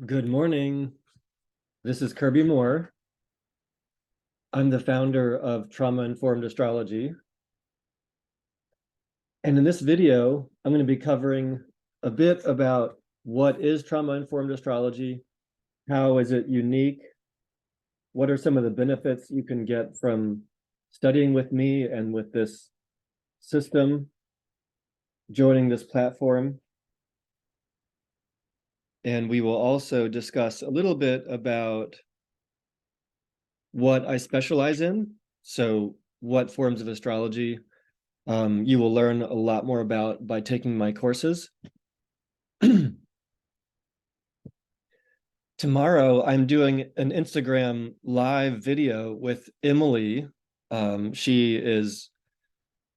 Good morning. This is Kirby Moore. I'm the founder of Trauma Informed Astrology. And in this video, I'm going to be covering a bit about what is Trauma Informed Astrology, how is it unique, what are some of the benefits you can get from studying with me and with this system, joining this platform. And we will also discuss a little bit about what I specialize in. So what forms of astrology you will learn a lot more about by taking my courses. Tomorrow, I'm doing an Instagram live video with Emily. She is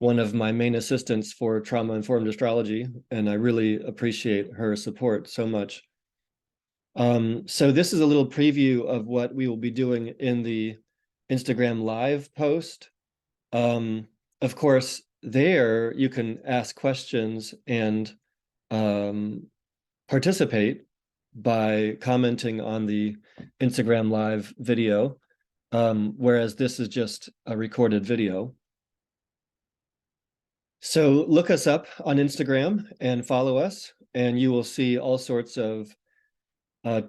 one of my main assistants for Trauma Informed Astrology, and I really appreciate her support so much. So this is a little preview of what we will be doing in the Instagram live post. Of course, there you can ask questions and participate by commenting on the Instagram live video, whereas this is just a recorded video. So look us up on Instagram and follow us, and you will see all sorts of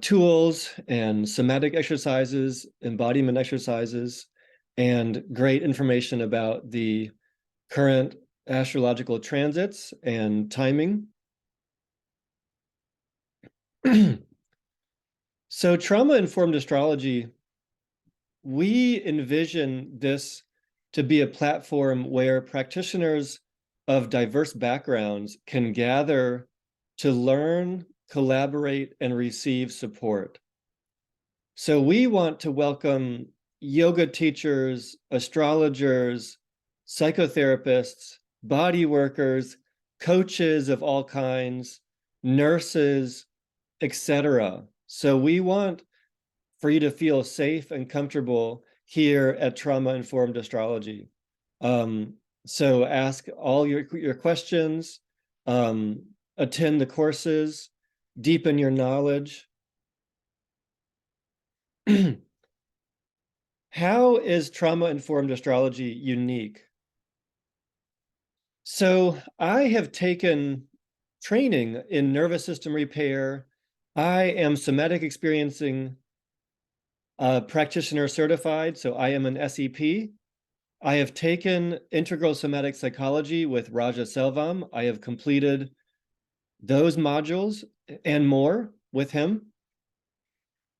tools and somatic exercises, embodiment exercises, and great information about the current astrological transits and timing. So trauma-informed astrology, we envision this to be a platform where practitioners of diverse backgrounds can gather to learn, collaborate, and receive support. So we want to welcome yoga teachers, astrologers, psychotherapists, body workers, coaches of all kinds, nurses, etc. So we want for you to feel safe and comfortable here at Trauma Informed Astrology. So ask all your questions, attend the courses, deepen your knowledge. How is Trauma Informed Astrology unique? So I have taken training in nervous system repair. I am somatic experiencing practitioner certified, so I am an SEP. I have taken integral somatic psychology with Raja Selvam. I have completed those modules and more with him.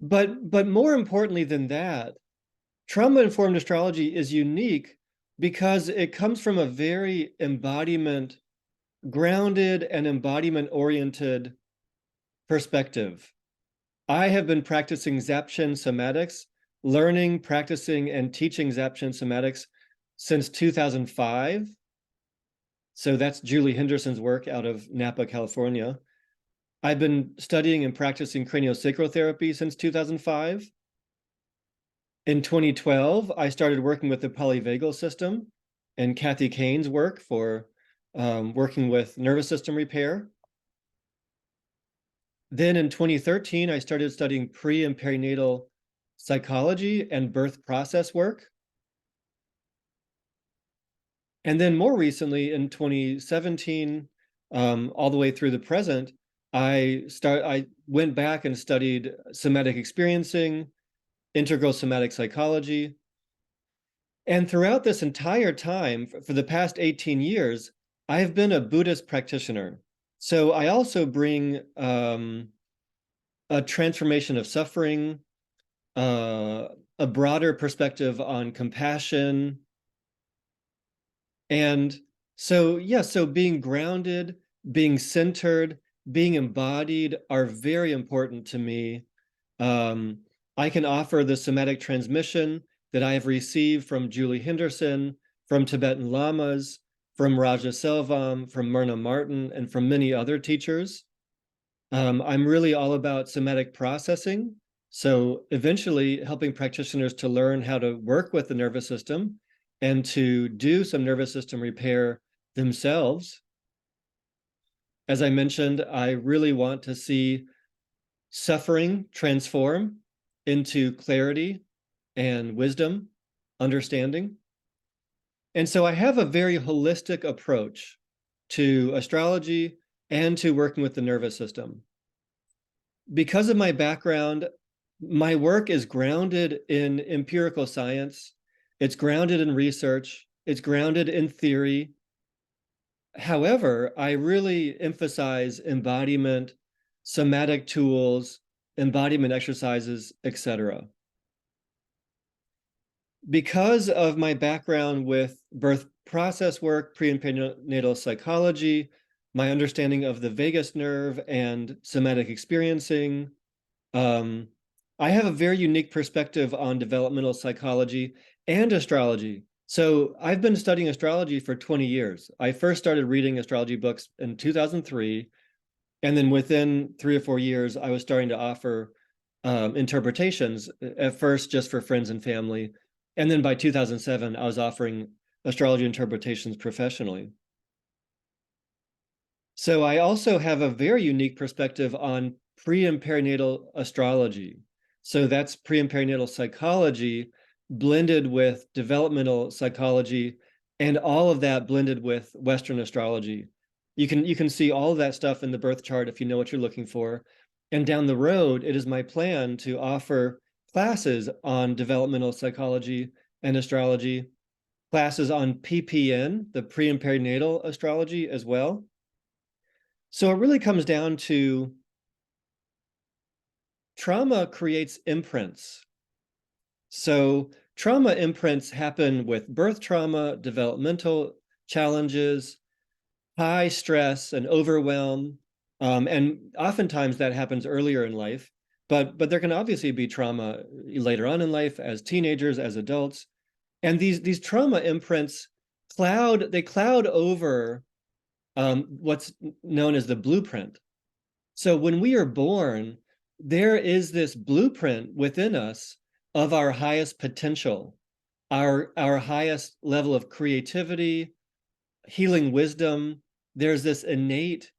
But more importantly than that, trauma-informed astrology is unique because it comes from a very embodiment, grounded and embodiment-oriented perspective. I have been practicing Dzogchen somatics, learning, practicing, and teaching Dzogchen somatics since 2005. So that's Julie Henderson's work out of Napa, California. I've been studying and practicing craniosacral therapy since 2005. In 2012, I started working with the polyvagal system and Kathy Kane's work for working with nervous system repair. Then in 2013, I started studying pre and perinatal psychology and birth process work. And then more recently in 2017, all the way through the present, I went back and studied somatic experiencing, integral somatic psychology. And throughout this entire time, for the past 18 years, I have been a Buddhist practitioner. So I also bring a transformation of suffering, a broader perspective on compassion. And so, yeah, so being grounded, being centered, being embodied are very important to me. I can offer the somatic transmission that I have received from Julie Henderson, from Tibetan Lamas, from Raja Selvam, from Myrna Martin, and from many other teachers. I'm really all about somatic processing. So eventually helping practitioners to learn how to work with the nervous system and to do some nervous system repair themselves. As I mentioned, I really want to see suffering transform into clarity and wisdom, understanding. And so I have a very holistic approach to astrology and to working with the nervous system. Because of my background, my work is grounded in empirical science. It's grounded in research. It's grounded in theory. However, I really emphasize embodiment, somatic tools, embodiment exercises, etc. Because of my background with birth process work, pre and perinatal psychology, my understanding of the vagus nerve and somatic experiencing, I have a very unique perspective on developmental psychology and astrology. So I've been studying astrology for 20 years. I first started reading astrology books in 2003. And then within 3 or 4 years, I was starting to offer interpretations, at first just for friends and family. And then by 2007, I was offering astrology interpretations professionally. So I also have a very unique perspective on pre and perinatal astrology. So that's pre and perinatal psychology blended with developmental psychology, and all of that blended with Western astrology. You can see all of that stuff in the birth chart if you know what you're looking for. And down the road, it is my plan to offer classes on developmental psychology and astrology, classes on PPN, the pre and perinatal astrology as well. So it really comes down to trauma creates imprints. So trauma imprints happen with birth trauma, developmental challenges, high stress and overwhelm. And oftentimes that happens earlier in life, but there can obviously be trauma later on in life as teenagers, as adults. And these trauma imprints cloud over what's known as the blueprint. So when we are born, there is this blueprint within us of our highest potential, our highest level of creativity, healing wisdom. There's this innate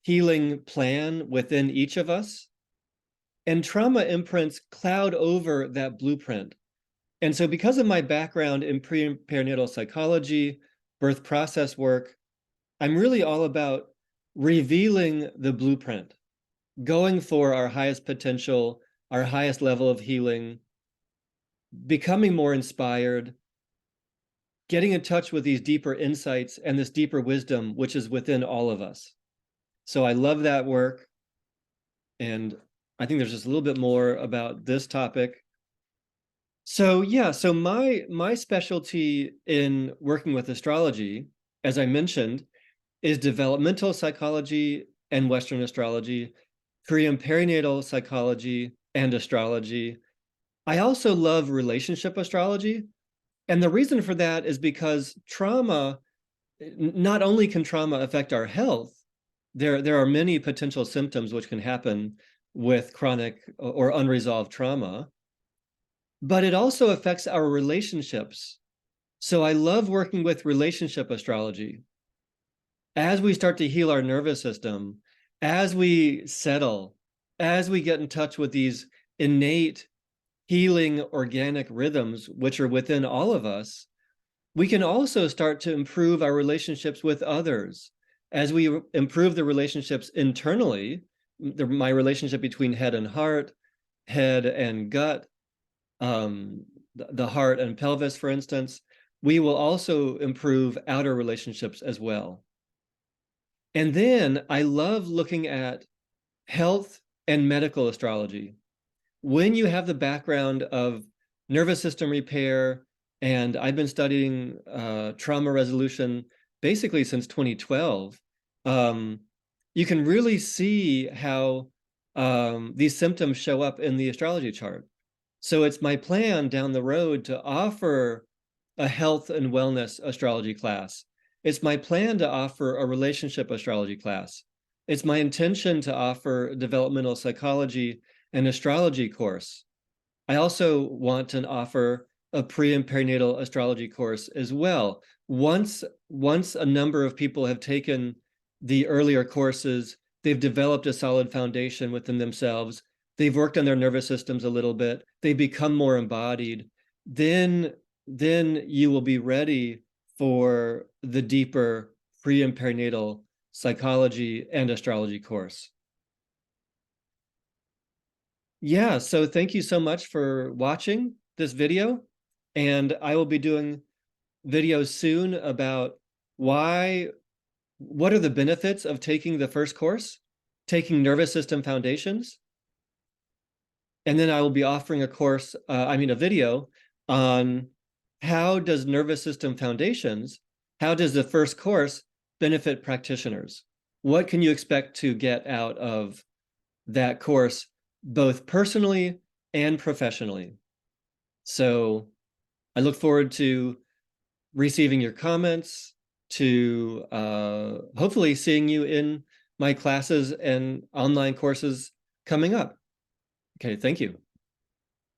healing plan within each of us. And trauma imprints cloud over that blueprint. And so because of my background in pre and perinatal psychology, birth process work, I'm really all about revealing the blueprint, going for our highest potential, our highest level of healing, becoming more inspired, getting in touch with these deeper insights and this deeper wisdom, which is within all of us. So I love that work. And I think there's just a little bit more about this topic. So yeah, so my specialty in working with astrology, as I mentioned, is developmental psychology and Western astrology, pre and perinatal psychology and astrology. I also love relationship astrology. And the reason for that is because trauma, not only can trauma affect our health, there are many potential symptoms which can happen with chronic or unresolved trauma, but it also affects our relationships. So I love working with relationship astrology. As we start to heal our nervous system, as we settle, as we get in touch with these innate healing organic rhythms, which are within all of us, we can also start to improve our relationships with others. As we improve the relationships internally, my relationship between head and heart, head and gut, the heart and pelvis, for instance, we will also improve outer relationships as well. And then I love looking at health and medical astrology. When you have the background of nervous system repair, and I've been studying trauma resolution basically since 2012, you can really see how these symptoms show up in the astrology chart. So it's my plan down the road to offer a health and wellness astrology class. It's my plan to offer a relationship astrology class. It's my intention to offer a developmental psychology and astrology course. I also want to offer a pre and perinatal astrology course as well. Once a number of people have taken the earlier courses, they've developed a solid foundation within themselves. they've worked on their nervous systems a little bit, they become more embodied, then you will be ready for the deeper pre and perinatal psychology and astrology course. Yeah, so thank you so much for watching this video, and I will be doing videos soon about what are the benefits of taking the first course, taking nervous system foundations, and then I will be offering a video on how does nervous system foundations, how does the first course benefit practitioners? What can you expect to get out of that course, both personally and professionally? So I look forward to receiving your comments, to hopefully seeing you in my classes and online courses coming up. Okay, thank you.